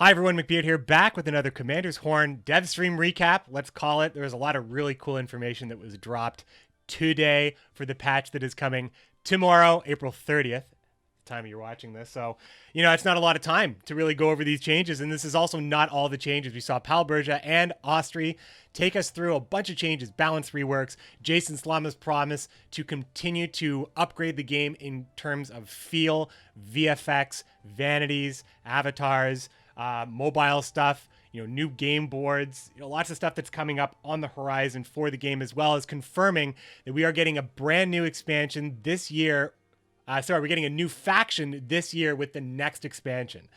Hi everyone, McBeard here, back with another Commandos Horn dev stream recap. Let's call it. There was a lot of really cool information that was dropped today for the patch that is coming tomorrow, April 30th. Time you're watching this. So, it's not a lot of time to really go over these changes. And this is also not all the changes. We saw Palberja and Austri take us through a bunch of changes, balance reworks, Jason Slama's promise to continue to upgrade the game in terms of feel, VFX, vanities, avatars, mobile stuff, new game boards, lots of stuff that's coming up on the horizon for the game, as well as confirming that we are getting a brand new expansion this year. We're getting a new faction this year with the next expansion.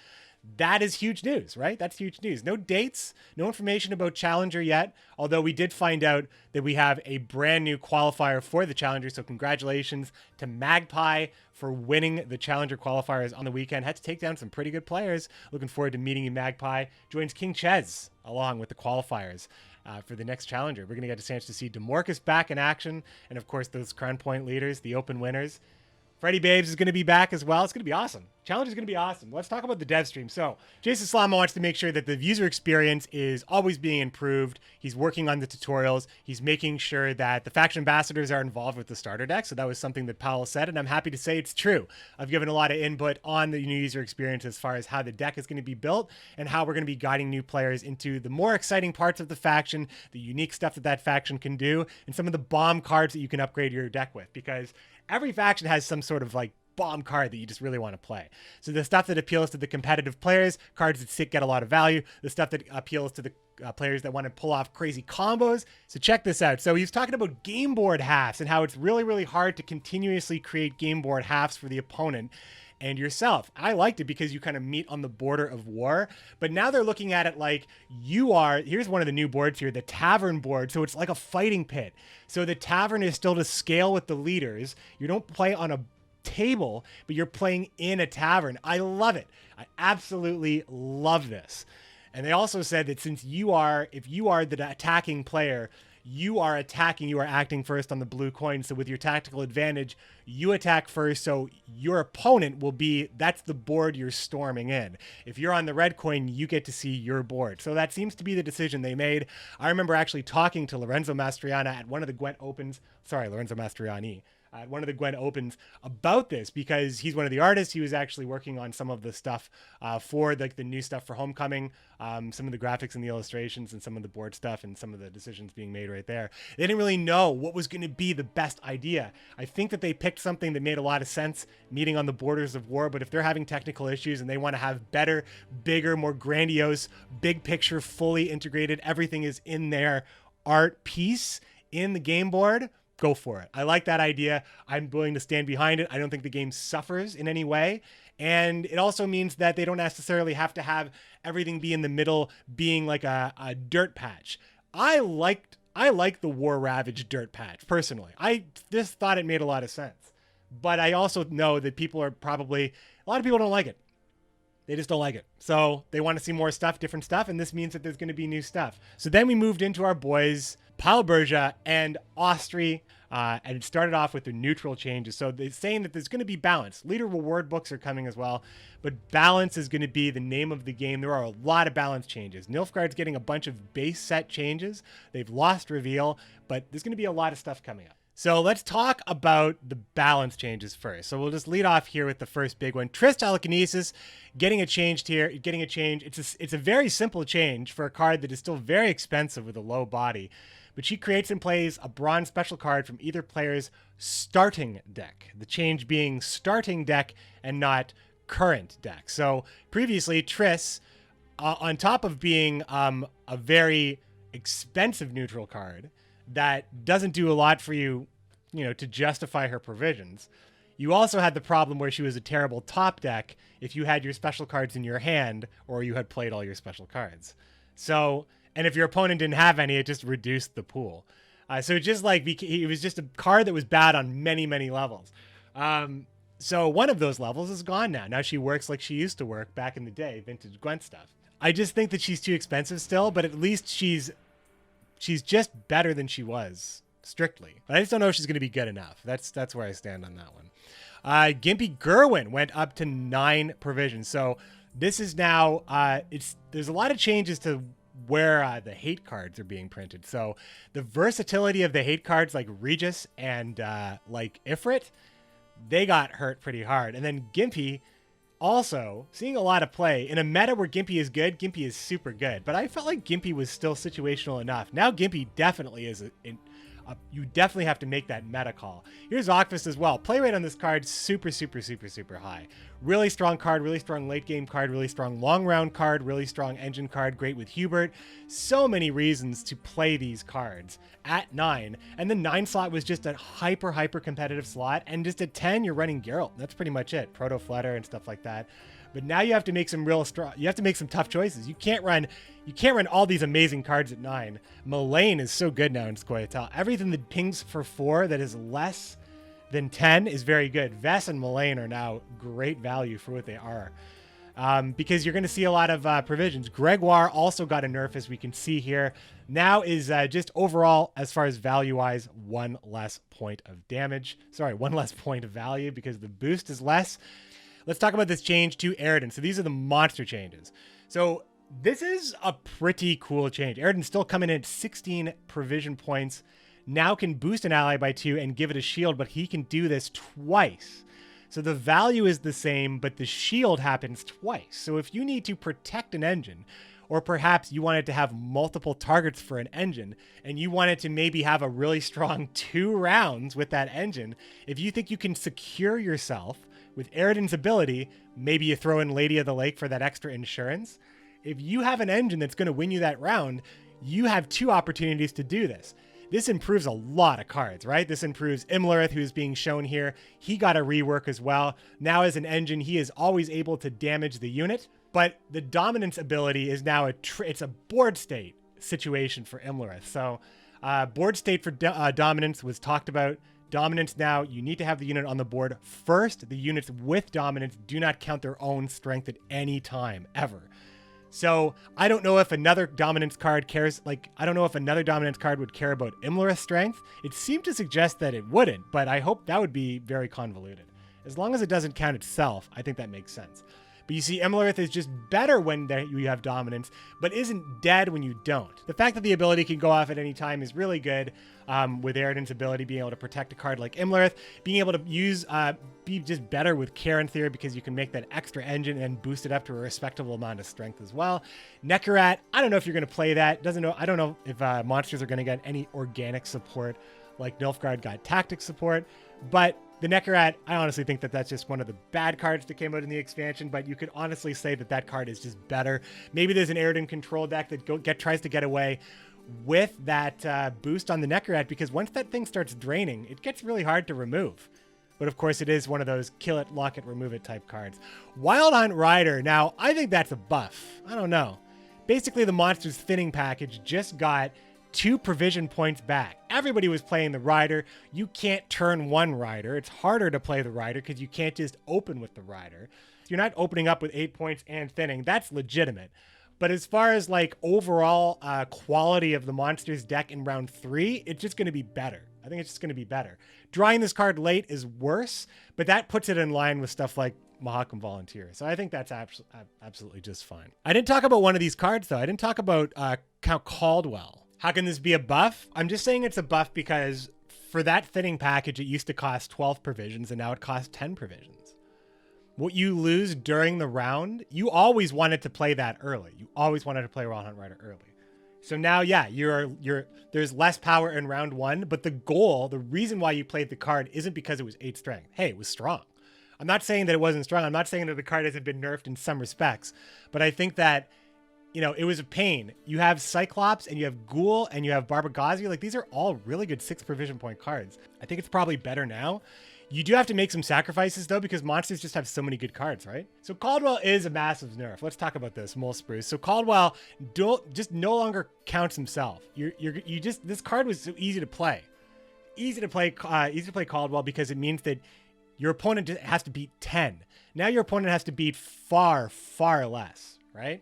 That is huge news, right? That's huge news. No dates, no information about Challenger yet, although we did find out that we have a brand new qualifier for the Challenger, so congratulations to Magpie for winning the Challenger qualifiers on the weekend. Had to take down some pretty good players. Looking forward to meeting you, Magpie. Joins King Ches along with the qualifiers for the next Challenger. We're going to get a chance to see DeMorcus back in action, and of course those Crown Point leaders, the open winners. Freddie Babes is going to be back as well. It's going to be awesome. Challenge is going to be awesome. Let's talk about the dev stream. So Jason Slama wants to make sure that the user experience is always being improved. He's working on the tutorials. He's making sure that the faction ambassadors are involved with the starter deck. So that was something that Powell said, and I'm happy to say it's true. I've given a lot of input on the new user experience as far as how the deck is going to be built and how we're going to be guiding new players into the more exciting parts of the faction, the unique stuff that that faction can do, and some of the bomb cards that you can upgrade your deck with, because every faction has some sort of bomb card that you just really want to play. So the stuff that appeals to the competitive players, cards that get a lot of value, the stuff that appeals to the players that want to pull off crazy combos. So check this out. So he's talking about game board halves and how it's really, really hard to continuously create game board halves for the opponent and yourself. I liked it because you kind of meet on the border of war, but now they're looking at it like here's one of the new boards here, the tavern board. So it's like a fighting pit. So the tavern is still to scale with the leaders. You don't play on a table, but you're playing in a tavern. I love it. I absolutely love this. And they also said that if you are the attacking player, you are acting first on the blue coin. So with your tactical advantage, you attack first. So your opponent that's the board you're storming in. If you're on the red coin, you get to see your board. So that seems to be the decision they made. I remember actually talking to Lorenzo Mastriani at one of the GWENT Opens. Lorenzo Mastriani. At one of the GWENT Opens about this, because he's one of the artists. He was actually working on some of the stuff for the new stuff for Homecoming, some of the graphics and the illustrations and some of the board stuff and some of the decisions being made right there. They didn't really know what was going to be the best idea. I think that they picked something that made a lot of sense, meeting on the borders of war, but if they're having technical issues and they want to have better, bigger, more grandiose, big picture, fully integrated, everything is in their art piece in the game board, go for it. I like that idea. I'm willing to stand behind it. I don't think the game suffers in any way. And it also means that they don't necessarily have to have everything be in the middle, being like a dirt patch. I like the War Ravaged dirt patch, personally. I just thought it made a lot of sense. But I also know that a lot of people don't like it. They just don't like it. So they want to see more stuff, different stuff, and this means that there's going to be new stuff. So then we moved into our boys, Palberja and Austri, and it started off with the neutral changes. So they're saying that there's going to be balance. Leader reward books are coming as well, but balance is going to be the name of the game. There are a lot of balance changes. Nilfgaard's getting a bunch of base set changes. They've lost reveal, but there's going to be a lot of stuff coming up. So let's talk about the balance changes first. So we'll just lead off here with the first big one. Triss Telekinesis getting a change. It's a very simple change for a card that is still very expensive with a low body. But she creates and plays a bronze special card from either player's starting deck. The change being starting deck and not current deck. So previously, Triss, on top of being a very expensive neutral card that doesn't do a lot for you, to justify her provisions, you also had the problem where she was a terrible top deck if you had your special cards in your hand or you had played all your special cards. So, and if your opponent didn't have any, it just reduced the pool. So it was just a card that was bad on many, many levels. So one of those levels is gone now. Now she works like she used to work back in the day, vintage Gwent stuff. I just think that she's too expensive still, but at least she's just better than she was, strictly. I just don't know if she's going to be good enough. That's where I stand on that one. Gimpy Gerwin went up to 9 provisions. So This is now, there's a lot of changes to where the hate cards are being printed. So the versatility of the hate cards like Regis and like Ifrit, they got hurt pretty hard. And then Gimpy also seeing a lot of play. In a meta where Gimpy is good, Gimpy is super good. But I felt like Gimpy was still situational enough. Now Gimpy definitely is you definitely have to make that meta call. Here's Ocfist as well. Play rate on this card, super, super, super, super high. Really strong card, really strong late game card, really strong long round card, really strong engine card, great with Hubert. So many reasons to play these cards at 9. And the 9 slot was just a hyper, hyper competitive slot. And just at 10, you're running Geralt. That's pretty much it. Proto Flutter and stuff like that. But now you have to make some you have to make some tough choices. You can't run all these amazing cards at 9. Mullane is so good now in Scoia'tael. Everything that pings for 4 that is less than 10 is very good. Vess and Mullane are now great value for what they are. Because you're going to see a lot of provisions. Gregoire also got a nerf, as we can see here. Now is just overall, as far as value-wise, 1 less point of damage. Sorry, 1 less point of value because the boost is less. Let's talk about this change to Eridan. So these are the monster changes. So this is a pretty cool change. Eridan's still coming in at 16 provision points. Now can boost an ally by 2 and give it a shield, but he can do this twice. So the value is the same, but the shield happens twice. So if you need to protect an engine, or perhaps you wanted to have multiple targets for an engine, and you wanted to maybe have a really strong 2 rounds with that engine, if you think you can secure yourself with Eridan's ability, maybe you throw in Lady of the Lake for that extra insurance. If you have an engine that's going to win you that round, you have 2 opportunities to do this. This improves a lot of cards, right? This improves Imlerith, who's being shown here. He got a rework as well. Now as an engine, he is always able to damage the unit, but the dominance ability is now it's a board state situation for Imlerith. So board state for dominance was talked about. Dominance now, you need to have the unit on the board first. The units with dominance do not count their own strength at any time, ever. So I don't know if another dominance card cares, I don't know if another dominance card would care about Imlerith's strength. It seemed to suggest that it wouldn't, but I hope that would be very convoluted. As long as it doesn't count itself, I think that makes sense. But you see, Imlerith is just better when you have dominance, but isn't dead when you don't. The fact that the ability can go off at any time is really good, with Eridan's ability being able to protect a card like Imlerith, being able to be just better with Care in theory because you can make that extra engine and boost it up to a respectable amount of strength as well. Nekarat, I don't know if you're going to play that. I don't know if monsters are going to get any organic support like Nilfgaard got tactic support, but the Nekarat, I honestly think that that's just one of the bad cards that came out in the expansion, but you could honestly say that that card is just better. Maybe there's an Eridan control deck that tries to get away with that boost on the Nekarat, because once that thing starts draining, it gets really hard to remove. But of course, it is one of those kill it, lock it, remove it type cards. Wild Hunt Rider, now I think that's a buff. I don't know. Basically, the Monsters Thinning package just got 2 provision points back. Everybody was playing the Rider. You can't turn 1 Rider. It's harder to play the Rider because you can't just open with the Rider. You're not opening up with 8 points and thinning. That's legitimate. But as far as overall quality of the Monsters deck in round 3, it's just going to be better. I think it's just going to be better. Drawing this card late is worse, but that puts it in line with stuff like Mahakam Volunteer. So I think that's absolutely just fine. I didn't talk about one of these cards, though. I didn't talk about Count Caldwell. How can this be a buff? I'm just saying it's a buff because for that thinning package, it used to cost 12 provisions, and now it costs 10 provisions. What you lose during the round, you always wanted to play that early. You always wanted to play Wild Hunt Rider early. So now, yeah, there's less power in round 1, but the reason why you played the card isn't because it was 8 strength. Hey, it was strong. I'm not saying that it wasn't strong. I'm not saying that the card hasn't been nerfed in some respects, but I think that, it was a pain. You have Cyclops and you have Ghoul and you have Barbagazi. These are all really good 6 provision point cards. I think it's probably better now. You do have to make some sacrifices, though, because monsters just have so many good cards, right? So Caldwell is a massive nerf. Let's talk about this, Mole Spruce. So Caldwell just no longer counts himself. This card was so easy to play. Easy to play Caldwell because it means that your opponent has to beat 10. Now your opponent has to beat far, far less, right?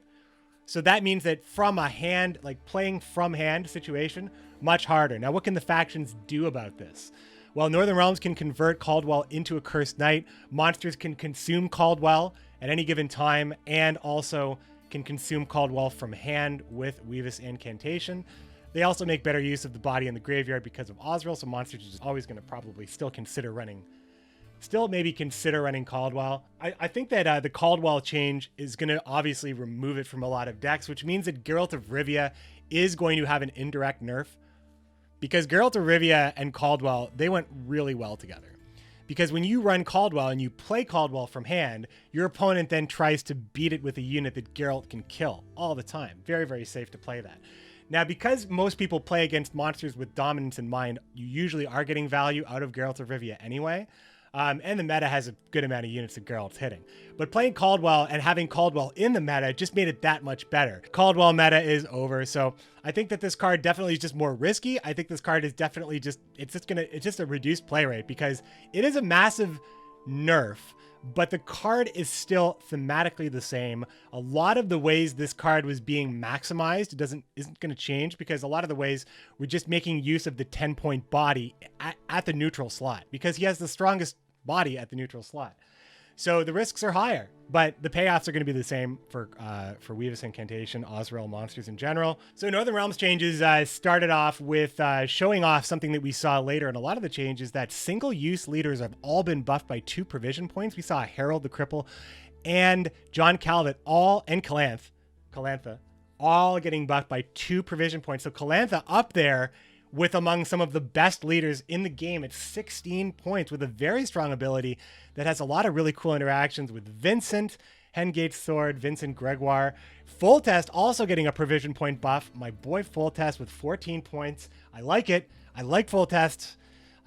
So that means that from a hand, playing from hand situation, much harder. Now, what can the factions do about this? Well, Northern Realms can convert Caldwell into a Cursed Knight. Monsters can consume Caldwell at any given time, and also can consume Caldwell from hand with Weavis Incantation. They also make better use of the body in the graveyard because of Osriel, so Monsters is always going to probably still maybe consider running Caldwell. I think that the Caldwell change is going to obviously remove it from a lot of decks, which means that Geralt of Rivia is going to have an indirect nerf, because Geralt of Rivia and Caldwell, they went really well together. Because when you run Caldwell and you play Caldwell from hand, your opponent then tries to beat it with a unit that Geralt can kill all the time. Very, very safe to play that. Now, because most people play against monsters with dominance in mind, you usually are getting value out of Geralt of Rivia anyway. And the meta has a good amount of units that Geralt's hitting. But playing Caldwell and having Caldwell in the meta just made it that much better. Caldwell meta is over, so I think that this card definitely is just more risky. I think this card is definitely it's just a reduced play rate, because it is a massive nerf, but the card is still thematically the same. A lot of the ways this card was being maximized isn't going to change, because a lot of the ways we're just making use of the 10-point body at the neutral slot, because he has the strongest body at the neutral slot. So the risks are higher, but the payoffs are going to be the same for Weavis Incantation, Osriel, monsters in general. So Northern Realms changes started off with showing off something that we saw later in a lot of the changes, that single-use leaders have all been buffed by 2 provision points. We saw Harold the Cripple and John Calvert and Calantha all getting buffed by 2 provision points. So Calantha up there with among some of the best leaders in the game at 16 points, with a very strong ability that has a lot of really cool interactions with Vincent, Hengate's Sword, Vincent Gregoire. Full Test also getting a provision point buff. My boy Full Test with 14 points. I like it. I like Full Test.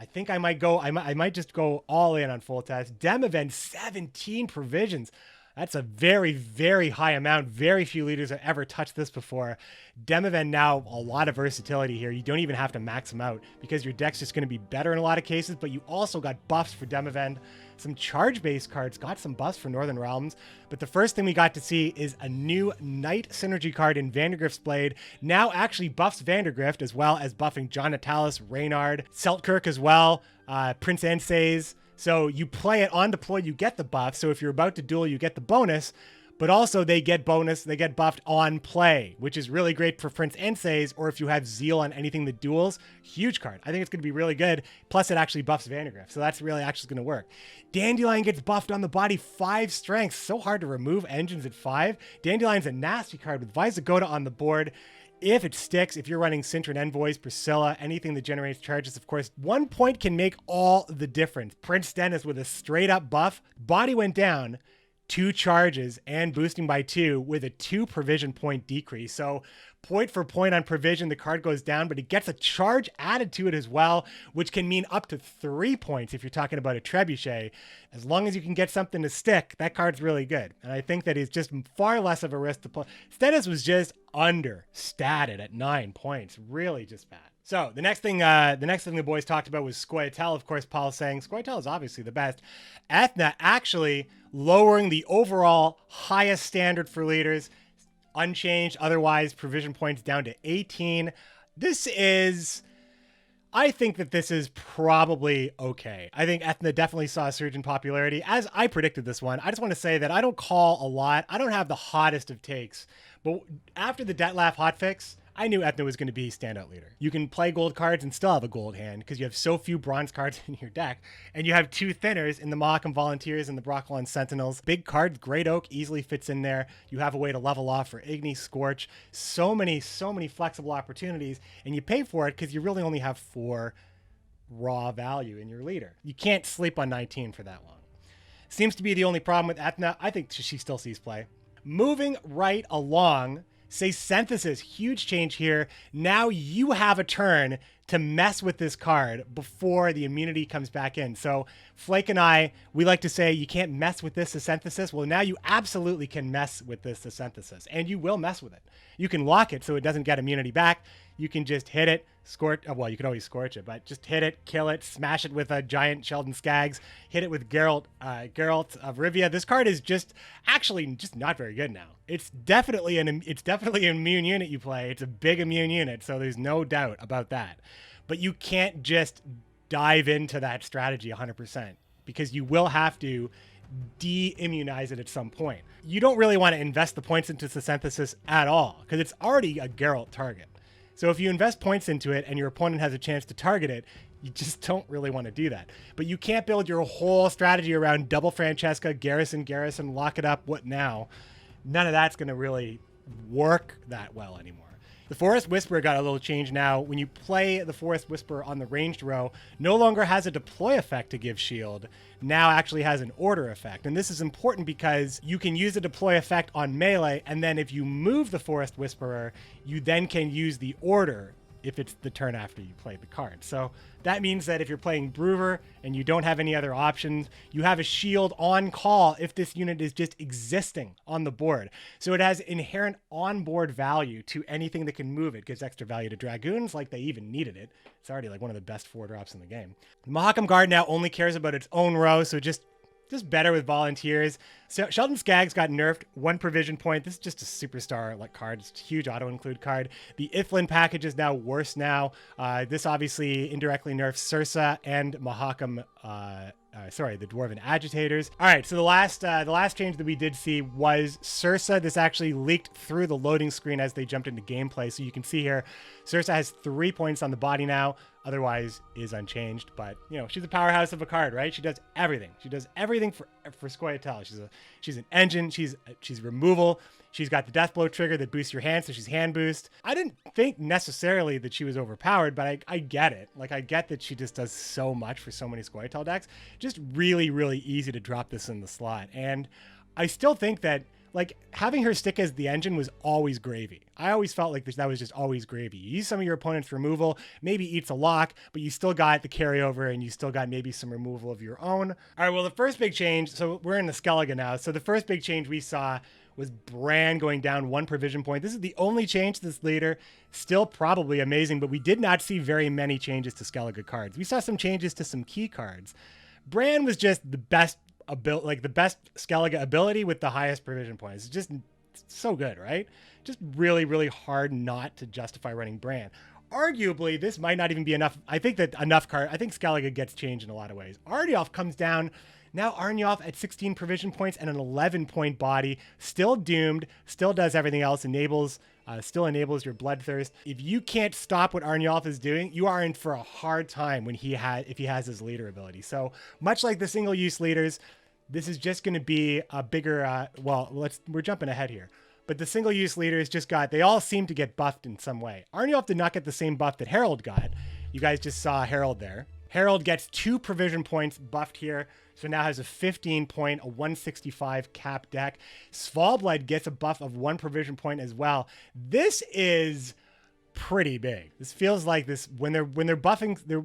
I think I might just go all in on Full Test. Demavend, 17 provisions. That's a very, very high amount. Very few leaders have ever touched this before. Demavend now, a lot of versatility here. You don't even have to max them out, because your deck's just going to be better in a lot of cases, but you also got buffs for Demavend. Some charge-based cards got some buffs for Northern Realms, but the first thing we got to see is a new Knight synergy card in Vandergrift's Blade. Now actually buffs Vandergrift, as well as buffing John Natalis, Reynard, Seltkirk as well, Prince Ansays. So you play it on deploy, you get the buff. So if you're about to duel, you get the bonus, but also they get buffed on play, which is really great for Prince Ansays, or if you have Zeal on anything that duels. Huge card. I think it's going to be really good. Plus it actually buffs Vandergrift, so that's really actually going to work. Dandelion gets buffed on the body, 5 strength. So hard to remove engines at 5. Dandelion's a nasty card with Visigoda on the board. If it sticks, if you're running Cintron Envoys, Priscilla, anything that generates charges, of course, 1 point can make all the difference. Prince Dennis with a straight up buff. Body went down, 2 charges, and boosting by 2 with a 2 provision point decrease. So point for point on provision, the card goes down, but it gets a charge added to it as well, which can mean up to 3 points if you're talking about a trebuchet. As long as you can get something to stick, that card's really good. And I think that is just far less of a risk to play. Stennis was just understated at 9 points. Really just bad. So the next thing the boys talked about was Scoia'tael. Of course, Paul's saying Scoia'tael is obviously the best. Ethna actually lowering the overall highest standard for leaders, unchanged otherwise, provision points down to 18. I think that this is probably okay. I think Ethna definitely saw a surge in popularity, as I predicted this one. I just want to say that I don't call a lot. I don't have the hottest of takes, but after the Detlef hotfix, I knew Ethna was going to be standout leader. You can play gold cards and still have a gold hand, because you have so few bronze cards in your deck, and you have 2 thinners in the Mahakam Volunteers and the Brocklon Sentinels. Big cards, Great Oak easily fits in there. You have a way to level off for Igni, Scorch. So many flexible opportunities, and you pay for it because you really only have 4 raw value in your leader. You can't sleep on 19 for that long. Seems to be the only problem with Ethna. I think she still sees play. Moving right along, say Synthesis, huge change here. Now you have a turn to mess with this card before the immunity comes back in. So Flake and I, we like to say you can't mess with this Synthesis. Well, now you absolutely can mess with this Synthesis, and you will mess with it. You can lock it so it doesn't get immunity back. You can just hit it, scorch. Well, you can always scorch it, but just hit it, kill it, smash it with a giant Sheldon Skaggs, hit it with Geralt of Rivia. This card is just not very good now. It's definitely an immune unit you play. It's a big immune unit, so there's no doubt about that. But you can't just dive into that strategy 100%, because you will have to de-immunize it at some point. You don't really want to invest the points into the synthesis at all because it's already a Geralt target. So if you invest points into it and your opponent has a chance to target it, you just don't really want to do that. But you can't build your whole strategy around double Francesca, Garrison, lock it up, what now? None of that's going to really work that well anymore. The Forest Whisperer got a little change now. When you play the Forest Whisperer on the ranged row, no longer has a deploy effect to give shield, now actually has an order effect. And this is important because you can use the deploy effect on melee, and then if you move the Forest Whisperer, you then can use the order if it's the turn after you play the card. So that means that if you're playing Brewer and you don't have any other options, you have a shield on call if this unit is just existing on the board. So it has inherent onboard value to anything that can move it. Gives extra value to Dragoons, like they even needed it. It's already like one of the best 4-drops in the game. The Mahakam Guard now only cares about its own row, so just better with volunteers. So Sheldon Skaggs got nerfed 1 provision point. This is just a superstar like card. It's a huge auto-include card. The Ithlin package is now worse now. This obviously indirectly nerfs Sursa and Mahakam, the Dwarven Agitators. All right, so the last change that we did see was Sursa. This actually leaked through the loading screen as they jumped into gameplay. So you can see here, Sursa has 3 points on the body now. Otherwise is unchanged, but you know, she's a powerhouse of a card, right? She does everything. She does everything for Scoia'tael. She's an engine. She's removal. She's got the Deathblow trigger that boosts your hand, so she's hand boost. I didn't think necessarily that she was overpowered, but I get it. Like, I get that she just does so much for so many Scoia'tael decks. Just really, really easy to drop this in the slot. And I still think that, like, having her stick as the engine was always gravy. I always felt like that was just always gravy. You use some of your opponent's removal, maybe eats a lock, but you still got the carryover and you still got maybe some removal of your own. All right, well, the first big change, so we're in the Skellige now. So the first big change we saw was Bran going down 1 provision point. This is the only change to this leader. Still probably amazing, but we did not see very many changes to Skellige cards. We saw some changes to some key cards. Bran was just the best the best Skellige ability with the highest provision points. It's just so good, right? Just really, really hard not to justify running Bran. Arguably, this might not even be enough. I think Skellige gets changed in a lot of ways. Arnulf comes down. Now Arnulf at 16 provision points and an 11-point body, still doomed, still does everything else, still enables your bloodthirst. If you can't stop what Arnulf is doing, you are in for a hard time when if he has his leader ability. So much like the single-use leaders, this is just going to be a bigger, we're jumping ahead here. But the single-use leaders they all seem to get buffed in some way. Arnulf did not get the same buff that Harold got. You guys just saw Harold there. Harold gets 2 provision points buffed here, so now has a 15-point, a 165 cap deck. Svalbard gets a buff of 1 provision point as well. This is pretty big. This feels like this when they're buffing the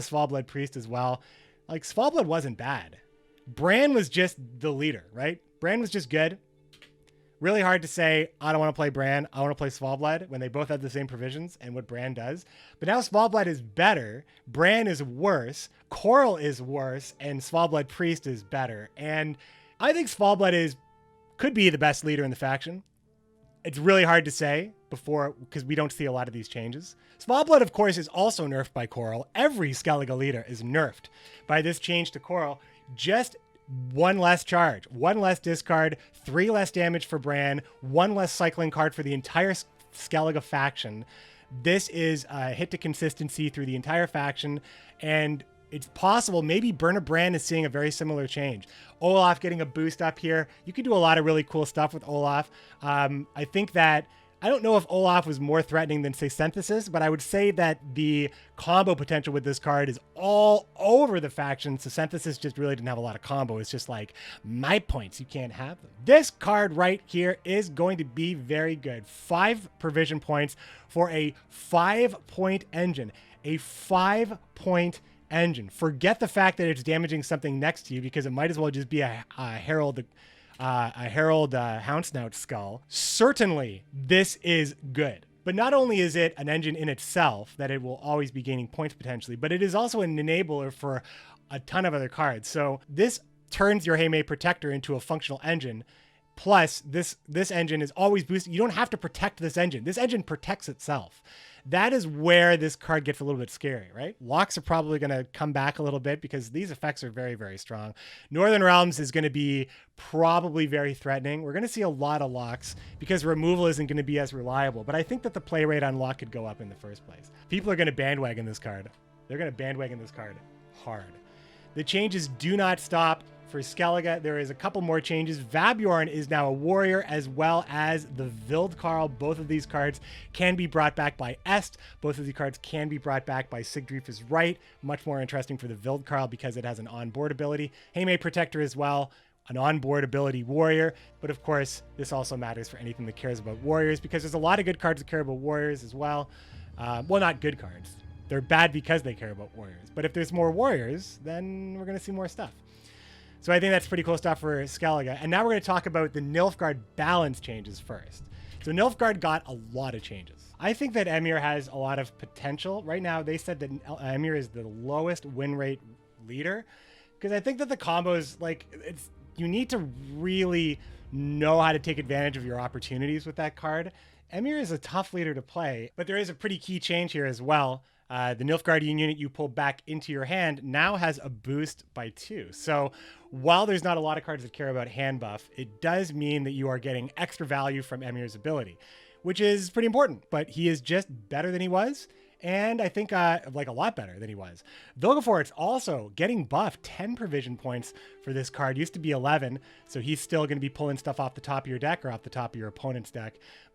Svalbard priest as well. Like, Svalbard wasn't bad. Bran was just the leader, right? Bran was just good. Really hard to say, I don't want to play Bran, I want to play Svalbard when they both have the same provisions and what Bran does. But now Svalbard is better, Bran is worse, Coral is worse, and Svalbard Priest is better. And I think Svalbard could be the best leader in the faction. It's really hard to say because we don't see a lot of these changes. Svalbard, of course, is also nerfed by Coral. Every Skellige leader is nerfed by this change to Coral. Just 1 less charge, 1 less discard, 3 less damage for Bran, 1 less cycling card for the entire Skellige faction. This is a hit to consistency through the entire faction, and it's possible maybe Burner Bran is seeing a very similar change. Olaf getting a boost up here. You can do a lot of really cool stuff with Olaf. I don't know if Olaf was more threatening than, say, Synthesis, but I would say that the combo potential with this card is all over the faction, so Synthesis just really didn't have a lot of combo. It's just like, my points, you can't have them. This card right here is going to be very good. 5 provision points for a 5-point engine. A 5-point engine. Forget the fact that it's damaging something next to you, because it might as well just be a Herald Houndsnout skull. Certainly, this is good. But not only is it an engine in itself that it will always be gaining points potentially, but it is also an enabler for a ton of other cards. So this turns your Heimei Protector into a functional engine. Plus, this engine is always boosted. You don't have to protect this engine. This engine protects itself. that is where this card gets a little bit scary, right? Locks are probably going to come back a little bit because these effects are very, very strong. Northern Realms is going to be probably very threatening. We're going to see a lot of locks because removal isn't going to be as reliable. But I think that the play rate on lock could go up in the first place. People are going to bandwagon this card. They're going to bandwagon this card hard. The changes do not stop. For Skellige, there is a couple more changes. Vabjorn is now a warrior, as well as the Vildkarl. Both of these cards can be brought back by Est. Both of these cards can be brought back by Sigdrifa's Right. Much more interesting for the Vildkarl because it has an onboard ability. Hame Protector as well, an onboard ability warrior. But of course, this also matters for anything that cares about warriors because there's a lot of good cards that care about warriors as well. Well, not good cards. They're bad because they care about warriors. But if there's more warriors, then we're going to see more stuff. So I think that's pretty cool stuff for Skellige. And now we're going to talk about the Nilfgaard balance changes first. So Nilfgaard got a lot of changes. I think that Emir has a lot of potential. Right now, they said that Emir is the lowest win rate leader. Because I think that the combos, like, you need to really know how to take advantage of your opportunities with that card. Emir is a tough leader to play, but there is a pretty key change here as well. The Nilfgaardian unit you pull back into your hand now has a boost by 2. So while there's not a lot of cards that care about hand buff, it does mean that you are getting extra value from Emir's ability, which is pretty important. But he is just better than he was. And I think like a lot better than he was. Vilgefortz also getting buffed 10 provision points for this card. Used to be 11, so he's still going to be pulling stuff off the top of your deck or off the top of your opponent's deck.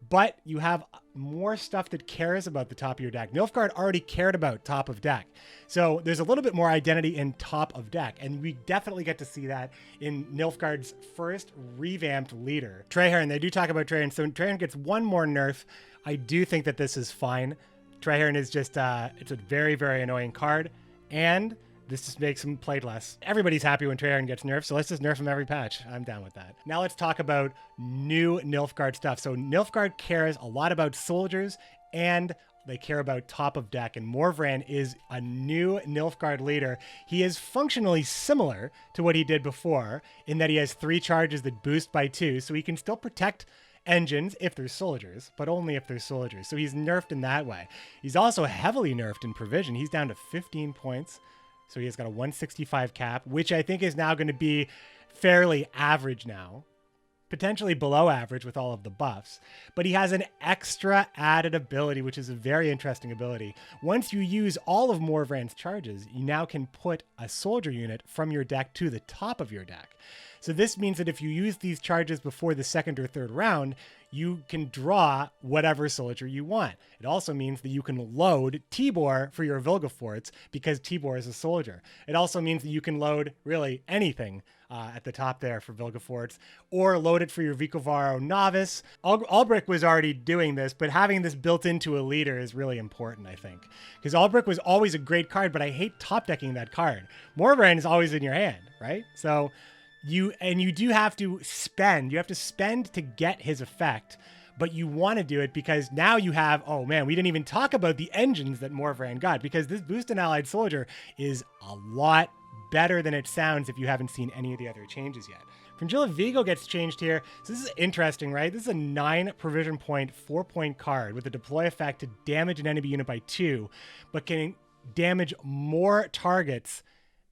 But you have more stuff that cares about the top of your deck. Nilfgaard already cared about top of deck. So there's a little bit more identity in top of deck. And we definitely get to see that in Nilfgaard's first revamped leader. Traherne, they do talk about Traherne. So Traherne gets one more nerf. I do think that this is fine. Traherne is just, it's a very, very annoying card, and this just makes him played less. Everybody's happy when Traherne gets nerfed, so let's just nerf him every patch. I'm down with that. Now let's talk about new Nilfgaard stuff. So Nilfgaard cares a lot about soldiers, and they care about top of deck, and Morvran is a new Nilfgaard leader. He is functionally similar to what he did before, in that he has 3 charges that boost by 2, so he can still protect engines if they're soldiers, but only if they're soldiers. So he's nerfed in that way. He's also heavily nerfed in provision. He's down to 15 points. So he has got a 165 cap, which I think is now going to be fairly average now. Potentially below average with all of the buffs. But he has an extra added ability, which is a very interesting ability. Once you use all of Morvran's charges, you now can put a soldier unit from your deck to the top of your deck. So this means that if you use these charges before the second or third round, you can draw whatever soldier you want. It also means that you can load Tibor for your Vilgefortz because Tibor is a soldier. It also means that you can load really anything at the top there for Vilgefortz, or load it for your Vicovaro Novice. Albric was already doing this, but having this built into a leader is really important, I think. Because Albric was always a great card, but I hate top decking that card. Morvran is always in your hand, right? So you do have to spend. You have to spend to get his effect, but you want to do it because now you have, oh man, we didn't even talk about the engines that Morvran got, because this boost an allied soldier is a lot better than it sounds if you haven't seen any of the other changes yet. Fringilla Vigo gets changed here. So this is interesting, right? This is a 9 provision point, 4-point card with a deploy effect to damage an enemy unit by 2, but can damage more targets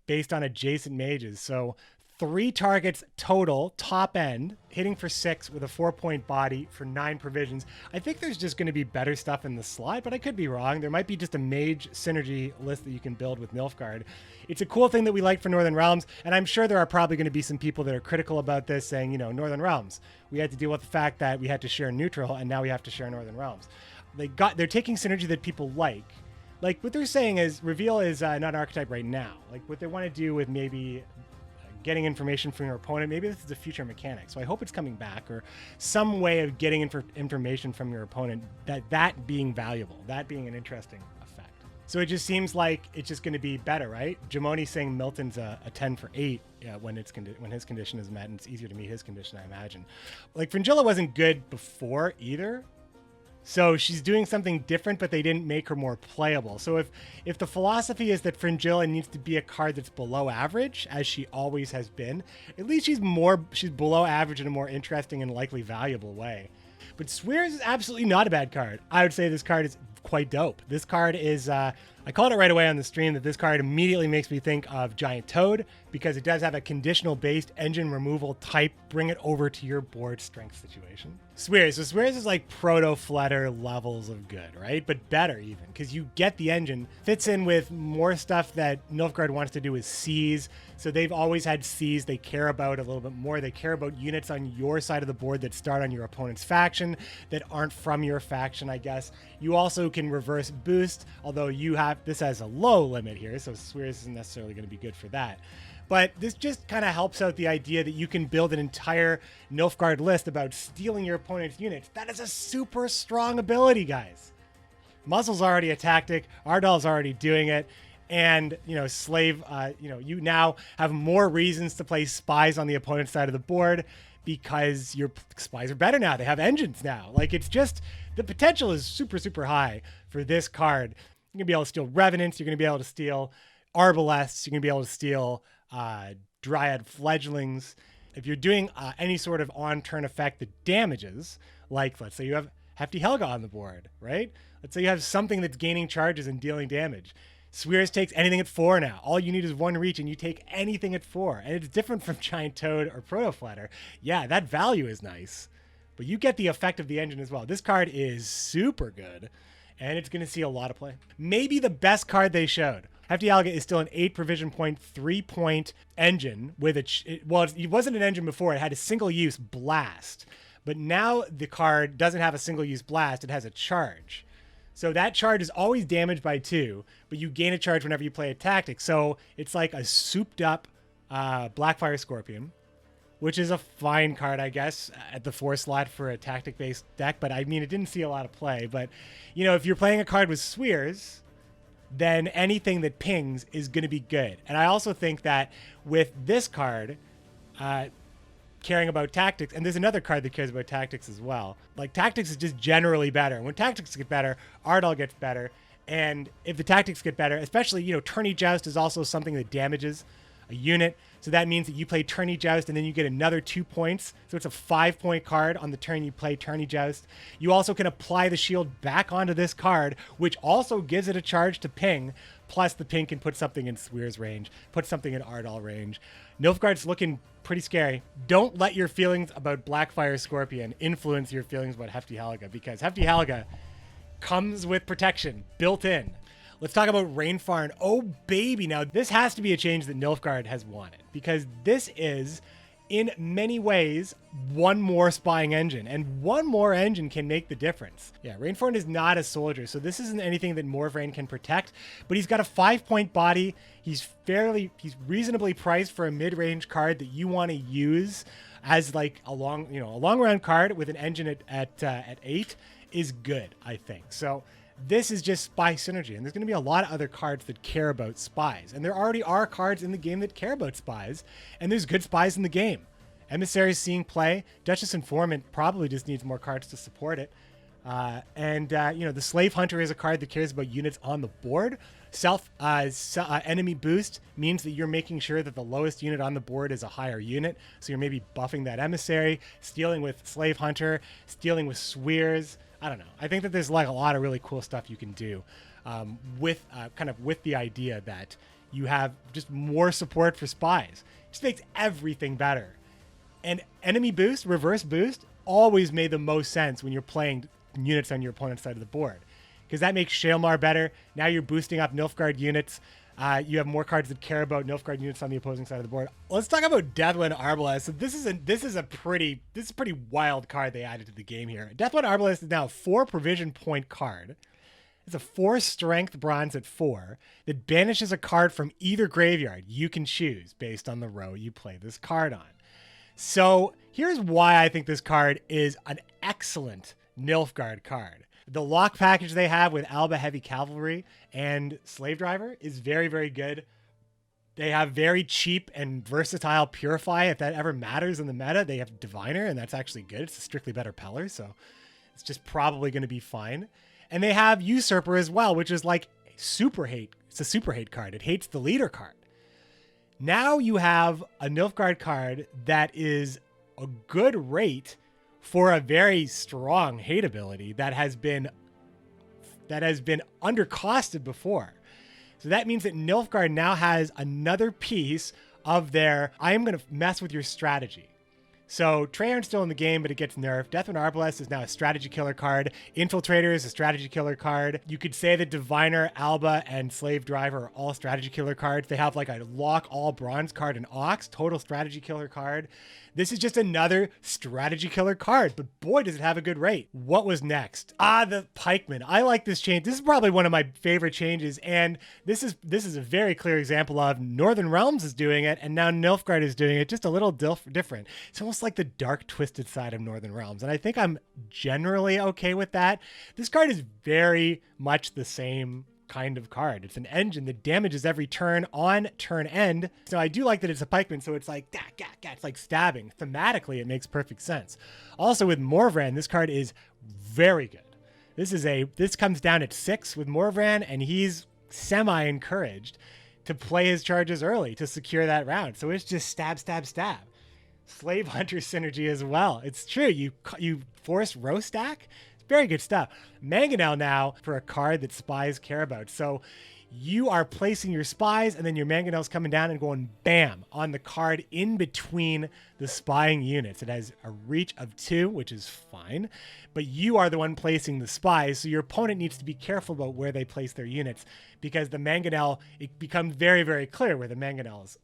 based on adjacent mages. So 3 targets total, top end, hitting for 6 with a 4-point body for 9 provisions. I think there's just going to be better stuff in the slot, but I could be wrong. There might be just a mage synergy list that you can build with Nilfgaard. It's a cool thing that we like for Northern Realms, and I'm sure there are probably going to be some people that are critical about this, saying, you know, Northern Realms, we had to deal with the fact that we had to share neutral, and now we have to share Northern Realms. They're taking synergy that people like. Like, what they're saying is, Reveal is not an archetype right now. Like, what they want to do with maybe getting information from your opponent, maybe this is a future mechanic. So I hope it's coming back, or some way of getting information from your opponent, that being valuable, that being an interesting effect. So it just seems like it's just going to be better, right? Jamoni saying Milton's a 10 for 8 when his condition is met, and it's easier to meet his condition, I imagine. Like, Fringilla wasn't good before either. So she's doing something different, but they didn't make her more playable. So if the philosophy is that Fringilla needs to be a card that's below average, as she always has been, at least she's below average in a more interesting and likely valuable way. But Swears is absolutely not a bad card. I would say this card is quite dope. This card is, I called it right away on the stream that this card immediately makes me think of Giant Toad because it does have a conditional based engine removal type, bring it over to your board strength situation. Swears. So Swears is like proto-flutter levels of good, right? But better even, because you get the engine, fits in with more stuff that Nilfgaard wants to do with C's. So they've always had C's they care about a little bit more. They care about units on your side of the board that start on your opponent's faction that aren't from your faction, I guess. You also can reverse boost, although this has a low limit here, so Swears isn't necessarily going to be good for that. But this just kind of helps out the idea that you can build an entire Nilfgaard list about stealing your opponent's units. That is a super strong ability, guys. Muscle's already a tactic. Ardal's already doing it. And, Slave, you now have more reasons to play spies on the opponent's side of the board because your spies are better now. They have engines now. Like, it's just, the potential is super, super high for this card. You're going to be able to steal Revenants. You're going to be able to steal Arbalests. You're going to be able to steal Dryad Fledglings. If you're doing any sort of on-turn effect that damages, like, let's say you have Hefty Helga on the board, right? Let's say you have something that's gaining charges and dealing damage. Swears takes anything at 4 now. All you need is 1 reach and you take anything at 4. And it's different from Giant Toad or Proto-Flutter. Yeah, that value is nice. But you get the effect of the engine as well. This card is super good. And it's going to see a lot of play. Maybe the best card they showed. Hefty Helga is still an 8 provision point, 3-point engine with it wasn't an engine before. It had a single-use blast. But now the card doesn't have a single-use blast. It has a charge. So that charge is always damaged by 2, but you gain a charge whenever you play a tactic. So it's like a souped up Blackfire Scorpion, which is a fine card, I guess, at the 4 slot for a tactic-based deck. But I mean, it didn't see a lot of play. But, if you're playing a card with Swears, then anything that pings is going to be good. And I also think that with this card, caring about tactics, and there's another card that cares about tactics as well. Like, tactics is just generally better. And when tactics get better, Ardal gets better. And if the tactics get better, especially, Tourney Joust is also something that damages a unit. So that means that you play Tourney Joust and then you get another 2 points. So it's a 5-point card on the turn you play Tourney Joust. You also can apply the shield back onto this card, which also gives it a charge to ping. Plus the ping can put something in Swears range, put something in Ardal range. Nilfgaard's looking pretty scary. Don't let your feelings about Blackfire Scorpion influence your feelings about Hefty Helga, because Hefty Helga comes with protection built in. Let's talk about Rainfarn. Oh, baby. Now, this has to be a change that Nilfgaard has wanted, because this is, in many ways, one more spying engine, and one more engine can make the difference. Yeah, Rainfarn is not a soldier, so this isn't anything that Morvrain can protect, but he's got a 5-point body. He's reasonably priced for a mid-range card that you want to use as like a long run card with an engine at 8 is good, I think. So this is just spy synergy, and there's going to be a lot of other cards that care about spies, and there already are cards in the game that care about spies, and there's good spies in the game. Emissary's seeing play. Duchess Informant probably just needs more cards to support it. The Slave Hunter is a card that cares about units on the board. Enemy boost means that you're making sure that the lowest unit on the board is a higher unit, so you're maybe buffing that Emissary, stealing with Slave Hunter, stealing with Swears. I don't know. I think that there's like a lot of really cool stuff you can do with the idea that you have just more support for spies. It just makes everything better. And enemy boost, reverse boost, always made the most sense when you're playing units on your opponent's side of the board, because that makes Shaelmar better. Now you're boosting up Nilfgaard units. You have more cards that care about Nilfgaard units on the opposing side of the board. Let's talk about Deathwind Arbalest. So this is a pretty wild card they added to the game here. Deathwind Arbalest is now a 4 provision point card. It's a 4 strength bronze at 4 that banishes a card from either graveyard you can choose based on the row you play this card on. So here's why I think this card is an excellent Nilfgaard card. The lock package they have with Alba Heavy Cavalry and Slave Driver is very, very good. They have very cheap and versatile Purify. If that ever matters in the meta, they have Diviner, and that's actually good. It's a strictly better Peller, so it's just probably going to be fine. And they have Usurper as well, which is like super hate. It's a super hate card. It hates the leader card. Now you have a Nilfgaard card that is a good rate for a very strong hate ability that has been that has been undercosted before. So that means that Nilfgaard now has another piece of their, I am going to mess with your strategy. So Treyarch's still in the game, but it gets nerfed. Deathwind Arbalest is now a strategy killer card. Infiltrator is a strategy killer card. You could say that Diviner, Alba, and Slave Driver are all strategy killer cards. They have like a lock all bronze card and Ox, total strategy killer card. This is just another strategy killer card, but boy, does it have a good rate. What was next? The Pikeman. I like this change. This is probably one of my favorite changes, and this is a very clear example of Northern Realms is doing it, and now Nilfgaard is doing it, just a little different. It's almost like the dark, twisted side of Northern Realms, and I think I'm generally okay with that. This card is very much the same kind of card. It's an engine that damages every turn on turn end. So I do like that it's a pikeman, so it's like it's like stabbing. Thematically, it makes perfect sense. Also with Morvran, this card is very good. This comes down at 6 with Morvran, and he's semi-encouraged to play his charges early to secure that round. So it's just stab, stab, stab. Slave Hunter synergy as well. It's true. You force row stack. Very good stuff. Mangonel now for a card that spies care about. So you are placing your spies, and then your Mangonel's coming down and going bam on the card in between the spying units. It has a reach of 2, which is fine, but you are the one placing the spies, so your opponent needs to be careful about where they place their units, because the Mangonel, it becomes very, very clear where the Mangonel's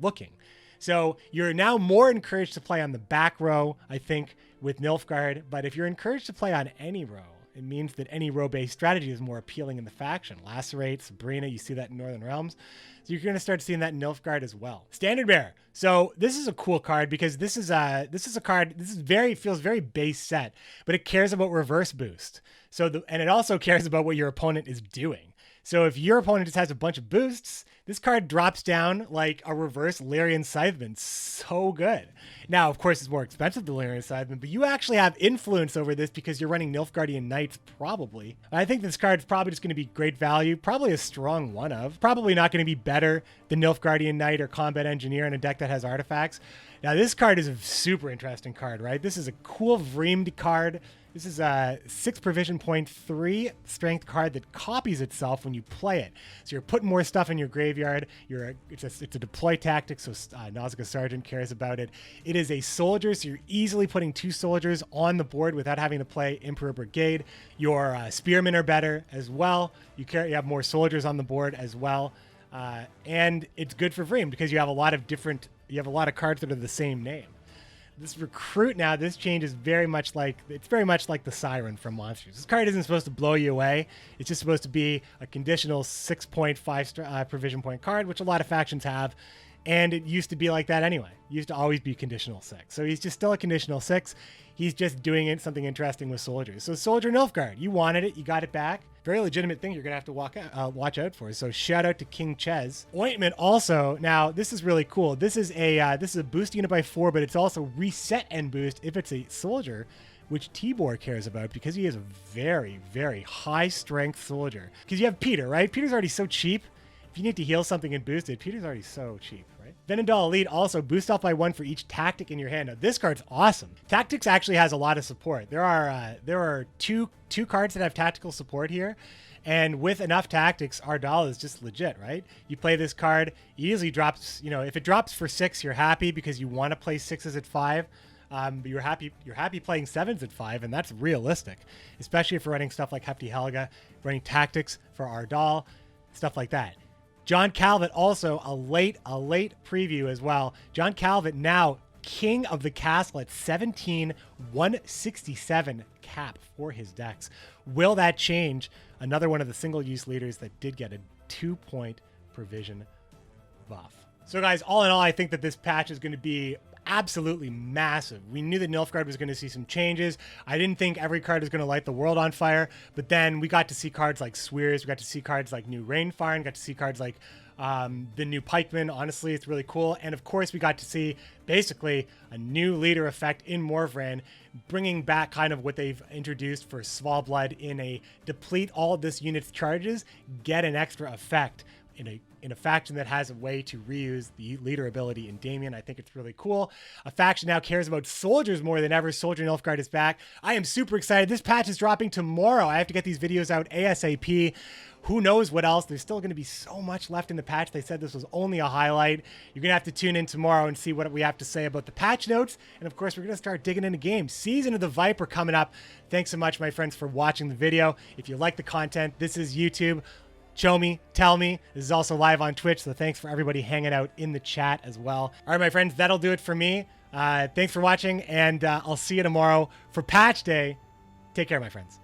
looking. So you're now more encouraged to play on the back row, I think, with Nilfgaard, but if you're encouraged to play on any row, it means that any row-based strategy is more appealing in the faction. Lacerate, Sabrina, you see that in Northern Realms. So you're going to start seeing that in Nilfgaard as well. Standard Bearer. So this is a cool card because this is a card, feels very base set, but it cares about reverse boost. And it also cares about what your opponent is doing. So if your opponent just has a bunch of boosts, this card drops down like a reverse Lyrian Scytheman. So good. Now, of course, it's more expensive than Lyrian Scytheman, but you actually have influence over this because you're running Nilfgaardian Knights, probably. I think this card's probably just going to be great value, probably a strong one of. Probably not going to be better than Nilfgaardian Knight or Combat Engineer in a deck that has artifacts. Now, this card is a super interesting card, right? This is a cool Vreemed card. This is a 6 provision point 3 strength card that copies itself when you play it. So you're putting more stuff in your graveyard. It's a deploy tactic, so Nausicaa Sergeant cares about it. It is a soldier, so you're easily putting 2 soldiers on the board without having to play Emperor Brigade. Your spearmen are better as well. You have more soldiers on the board as well. And it's good for Vreem because you have a lot of cards that are the same name. This recruit now, this change is very much like the Siren from Monsters. This card isn't supposed to blow you away. It's just supposed to be a conditional 6.5 provision point card, which a lot of factions have. And it used to be like that anyway. It used to always be conditional 6. So he's just still a conditional 6. He's just doing something interesting with soldiers. So Soldier Nilfgaard, you wanted it, you got it back. Very legitimate thing you're going to have to watch out for. So shout out to King Ches. Ointment also, now this is really cool. This is a boost unit by 4, but it's also reset and boost if it's a soldier, which Tibor cares about because he is a very, very high strength soldier. Because you have Peter, right? Peter's already so cheap. If you need to heal something and boost it, Peter's already so cheap, right? Venendal Elite also boost off by 1 for each tactic in your hand. Now this card's awesome. Tactics actually has a lot of support. There are two cards that have tactical support here, and with enough tactics, Ardal is just legit, right? You play this card, easily drops. If it drops for 6, you're happy because you want to play 6s at 5. You're happy playing 7s at 5, and that's realistic, especially if you're running stuff like Hefty Helga, running tactics for Ardal, stuff like that. John Calvert also a late preview as well. John Calvert now king of the castle at 17, 167 cap for his decks. Will that change? Another one of the single-use leaders that did get a 2-point provision buff. So guys, all in all, I think that this patch is going to be absolutely massive. We knew that Nilfgaard was going to see some changes. I didn't think every card was going to light the world on fire, but then we got to see cards like Swears, we got to see cards like New Rainfire, and got to see cards like the new Pikeman. Honestly, it's really cool. And of course, we got to see basically a new leader effect in Morvran, bringing back kind of what they've introduced for Svalblood in a deplete all of this unit's charges, get an extra effect in a in a faction that has a way to reuse the leader ability in Damien. I think it's really cool. A faction now cares about soldiers more than ever. Soldier Nilfgaard is back. I am super excited. This patch is dropping tomorrow. I have to get these videos out ASAP. Who knows what else? There's still going to be so much left in the patch. They said this was only a highlight. You're going to have to tune in tomorrow and see what we have to say about the patch notes. And of course, we're going to start digging into games. Season of the Viper coming up. Thanks so much, my friends, for watching the video. If you like the content, this is YouTube. Show me, tell me. This is also live on Twitch, so thanks for everybody hanging out in the chat as well. All right, my friends, that'll do it for me. Thanks for watching, and I'll see you tomorrow for Patch Day. Take care, my friends.